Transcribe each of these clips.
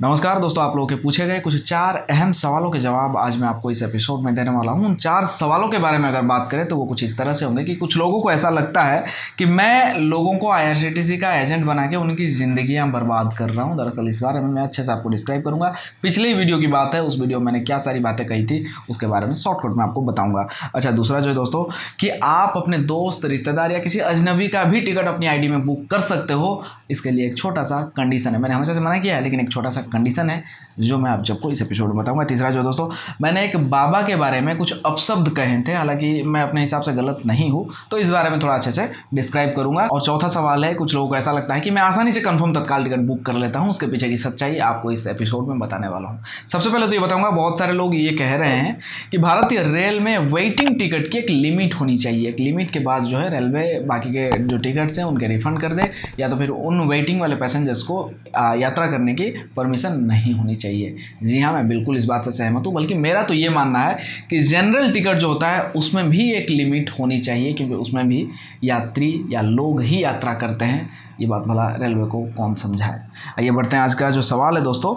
नमस्कार दोस्तों, आप लोगों के पूछे गए कुछ 4 अहम सवालों के जवाब आज मैं आपको इस एपिसोड में देने वाला हूं। उन 4 सवालों के बारे में अगर बात करें तो वो कुछ इस तरह से होंगे कि कुछ लोगों को ऐसा लगता है कि मैं लोगों को आईआरसीटीसी का एजेंट बना के उनकी ज़िंदगियां बर्बाद कर रहा हूं। दरअसल इस बारे में मैं अच्छे से आपको डिस्क्राइब करूंगा। पिछली वीडियो की बात है, उस वीडियो में मैंने क्या सारी बातें कही थी उसके बारे में शॉर्टकट में आपको बताऊँगा। अच्छा, दूसरा जो है दोस्तों कि आप अपने दोस्त, रिश्तेदार या किसी अजनबी का भी टिकट अपनी आईडी में बुक कर सकते हो। इसके लिए एक छोटा सा कंडीशन है, मैंने हमेशा से मना किया है लेकिन एक छोटा सा कंडीशन है जो मैं आप सबको इस एपिसोड में बताऊंगा। तीसरा जो दोस्तों, मैंने एक बाबा के बारे में कुछ अपशब्द कहे थे, हालांकि मैं अपने हिसाब से गलत नहीं हूं, तो इस बारे में थोड़ा अच्छे से डिस्क्राइब करूंगा। और चौथा सवाल है, कुछ लोगों को ऐसा लगता है कि मैं आसानी से कंफर्म तत्काल टिकट बुक कर लेता हूं, उसके पीछे की सच्चाई आपको इस एपिसोड में बताने वाला हूं। सबसे पहले तो ये बताऊंगा, बहुत सारे लोग ये कह रहे हैं कि भारतीय रेल में वेटिंग टिकट की एक लिमिट होनी चाहिए। एक लिमिट के बाद जो है रेलवे बाकी के जो टिकट्स हैं उनके रिफंड कर दे, या तो फिर उन वेटिंग वाले पैसेंजर्स को यात्रा करने की परमिशन नहीं होनी चाहिए। जी हाँ, मैं बिल्कुल इस बात से सहमत हूँ। बल्कि मेरा तो ये मानना है कि जनरल टिकट जो होता है उसमें भी एक लिमिट होनी चाहिए, क्योंकि उसमें भी यात्री या लोग ही यात्रा करते हैं। ये बात भला रेलवे को कौन समझाए। आइए बढ़ते हैं, आज का जो सवाल है दोस्तों।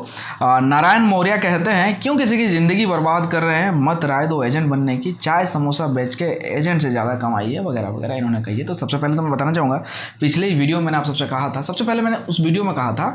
नारायण मौर्य कहते हैं, क्यों किसी की ज़िंदगी बर्बाद कर रहे हैं, मत राय दो एजेंट बनने की, चाय समोसा बेच के एजेंट से ज़्यादा कमाई है, वगैरह वगैरह इन्होंने कही है। तो सबसे पहले तो मैं बताना चाहूँगा, पिछले वीडियो में मैंने आप सबसे कहा था, सबसे पहले मैंने उस वीडियो में कहा था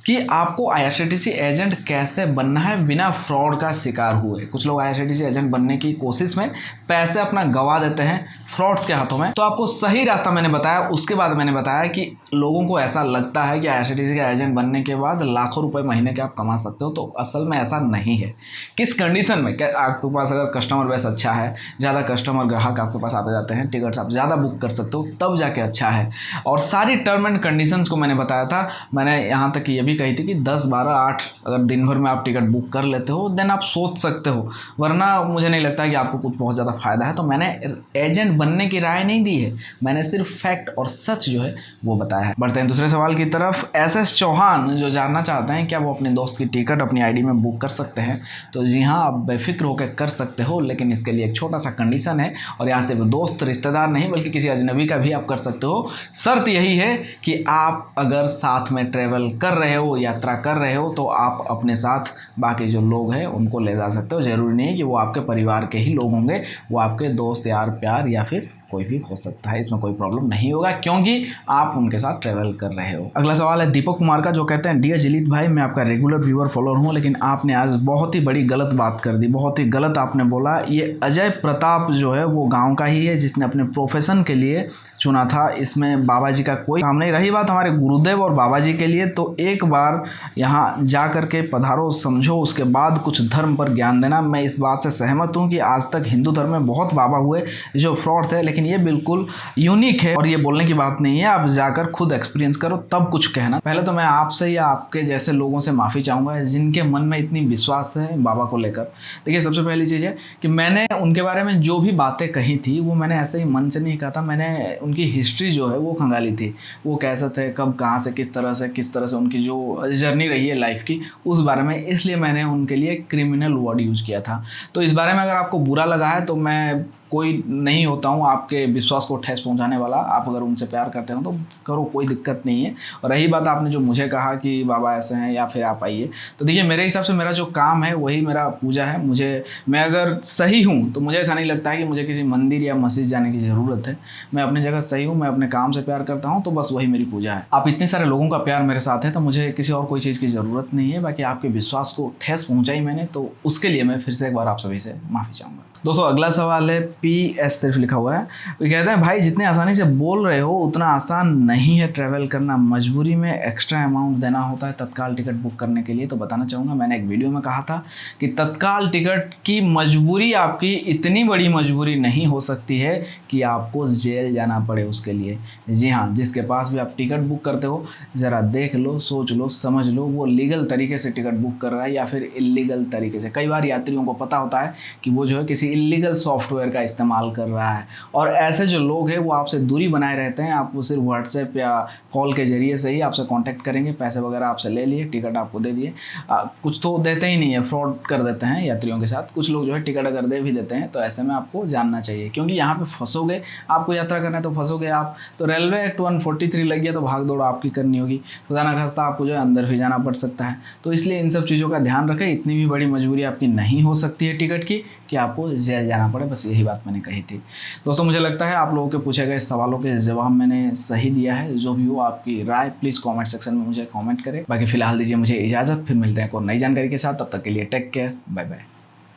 कि आपको आईआरसीटीसी एजेंट कैसे बनना है बिना फ्रॉड का शिकार हुए। कुछ लोग आईआरसीटीसी एजेंट बनने की कोशिश में पैसे अपना गंवा देते हैं फ्रॉड्स के हाथों में। तो आपको सही रास्ता मैंने बताया, उसके बाद मैंने बताया कि लोगों को ऐसा लगता है कि आईआरसीटीसी का एजेंट बनने के बाद लाखों रुपए महीने के आप कमा सकते हो, तो असल में ऐसा नहीं है। किस कंडीशन में, क्या आपके पास अगर कस्टमर बेस अच्छा है, ज़्यादा कस्टमर ग्राहक आपके पास आते जाते हैं, टिकट्स आप ज़्यादा बुक कर सकते हो, तब जाके अच्छा है। और सारी टर्म एंड कंडीशंस को मैंने बताया था। मैंने यहाँ तक ये भी कही थी कि 10, 12, 8 अगर दिन भर में आप टिकट बुक कर लेते हो देन आप सोच सकते हो, वरना मुझे नहीं लगता कि आपको कुछ बहुत ज़्यादा फायदा है। तो मैंने एजेंट बनने की राय नहीं दी है, मैंने सिर्फ फैक्ट और सच जो है वो बताया है। बढ़ते हैं दूसरे सवाल की तरफ। एसएस चौहान जो जानना चाहते हैं क्या वो अपने दोस्त की टिकट अपनी आईडी में बुक कर सकते हैं। तो जी हाँ, आप बेफिक्र होकर कर सकते हो, लेकिन इसके लिए एक छोटा सा कंडीशन है। और यहाँ सिर्फ दोस्त, रिश्तेदार नहीं बल्कि किसी अजनबी का भी आप कर सकते हो। शर्त यही है कि आप अगर साथ में ट्रेवल कर रहे हो, यात्रा कर रहे हो, तो आप अपने साथ बाकी जो लोग हैं उनको ले जा सकते हो। ज़रूरी नहीं है कि वो आपके परिवार के ही लोग होंगे, वो आपके दोस्त, यार, प्यार या फिर कोई भी हो सकता है। इसमें कोई प्रॉब्लम नहीं होगा क्योंकि आप उनके साथ ट्रैवल कर रहे हो। अगला सवाल है दीपक कुमार का, जो कहते हैं, डियर जिलीत भाई, मैं आपका रेगुलर व्यूअर फॉलोअर हूं, लेकिन आपने आज बहुत ही बड़ी गलत बात कर दी, बहुत ही गलत आपने बोला। ये अजय प्रताप जो है वो गांव का ही है जिसने अपने प्रोफेशन के लिए चुना था, इसमें बाबा जी का कोई काम नहीं। रही बात हमारे गुरुदेव और बाबा जी के लिए, तो एक बार यहाँ जा कर के पधारो, समझो, उसके बाद कुछ धर्म पर ज्ञान देना। मैं इस बात से सहमत हूँ कि आज तक हिंदू धर्म में बहुत बाबा हुए जो फ्रॉड थे, लेकिन ये बिल्कुल यूनिक है और ये बोलने की बात नहीं है। आप जाकर खुद एक्सपीरियंस करो तब कुछ कहना। पहले तो मैं आपसे या आपके जैसे लोगों से माफ़ी चाहूँगा जिनके मन में इतनी विश्वास है बाबा को लेकर। देखिए, सबसे पहली चीज़ है कि मैंने उनके बारे में जो भी बातें कही थी वो मैंने ऐसे ही मन से नहीं कहा था। मैंने उनकी हिस्ट्री जो है वो खंगाली थी, वो कैसे थे, कब, कहाँ से, किस तरह से उनकी जो जर्नी रही है लाइफ की, उस बारे में। इसलिए मैंने उनके लिए क्रिमिनल वर्ड यूज़ किया था। तो इस बारे में अगर आपको बुरा लगा है तो मैं कोई नहीं होता हूँ आपके विश्वास को ठेस पहुँचाने वाला। आप अगर उनसे प्यार करते हो तो करो, कोई दिक्कत नहीं है। और रही बात आपने जो मुझे कहा कि बाबा ऐसे हैं या फिर आप आइए, तो देखिए, मेरे हिसाब से मेरा जो काम है वही मेरा पूजा है। मैं अगर सही हूँ तो मुझे ऐसा नहीं लगता है कि मुझे किसी मंदिर या मस्जिद जाने की ज़रूरत है। मैं अपनी जगह सही हूँ, मैं अपने काम से प्यार करता हूँ, तो बस वही मेरी पूजा है। आप इतने सारे लोगों का प्यार मेरे साथ है तो मुझे किसी और कोई चीज़ की ज़रूरत नहीं है। बाकी आपके विश्वास को ठेस पहुँचाई मैंने, तो उसके लिए मैं फिर से एक बार आप सभी से माफ़ी चाहूँगा। दोस्तों, अगला सवाल है PS सिर्फ लिखा हुआ है। वो कहते हैं, भाई जितने आसानी से बोल रहे हो उतना आसान नहीं है ट्रैवल करना, मजबूरी में एक्स्ट्रा अमाउंट देना होता है तत्काल टिकट बुक करने के लिए। तो बताना चाहूँगा, मैंने एक वीडियो में कहा था कि तत्काल टिकट की मजबूरी आपकी इतनी बड़ी मजबूरी नहीं हो सकती है कि आपको जेल जाना पड़े उसके लिए। जी हाँ, जिसके पास भी आप टिकट बुक करते हो ज़रा देख लो, सोच लो, समझ लो वो लीगल तरीके से टिकट बुक कर रहा है या फिर इलीगल तरीके से। कई बार यात्रियों को पता होता है कि वो जो है किसी इलीगल सॉफ्टवेयर का इस्तेमाल कर रहा है। और ऐसे जो लोग हैं वो आपसे दूरी बनाए रहते हैं, आपको सिर्फ व्हाट्सएप या कॉल के जरिए से ही आपसे कांटेक्ट करेंगे, पैसे वगैरह आपसे ले लिए, टिकट आपको दे दिए। कुछ तो देते ही नहीं है, फ्रॉड कर देते हैं यात्रियों के साथ। कुछ लोग जो है टिकट अगर दे भी देते हैं तो ऐसे में आपको जानना चाहिए, क्योंकि यहाँ पे फंसोगे, आपको यात्रा करना है तो फंसोगे आप। तो रेलवे एक्ट 143 लग गया तो भाग दौड़ आपकी करनी होगी, खुदा ना खास्ता आपको जो है अंदर भी जाना पड़ सकता है। तो इसलिए इन सब चीज़ों का ध्यान रखें। इतनी भी बड़ी मजबूरी आपकी नहीं हो सकती है टिकट की कि आपको जेल जाना पड़े, बस यही बात मैंने कही थी। दोस्तों मुझे लगता है आप लोगों के पूछे गए सवालों के जवाब मैंने सही दिया है। जो भी हो आपकी राय प्लीज़ कमेंट सेक्शन में मुझे कमेंट करें। बाकी फिलहाल दीजिए मुझे इजाज़त, फिर मिलते हैं एक और नई जानकारी के साथ। तब तक के लिए टेक केयर, बाय बाय।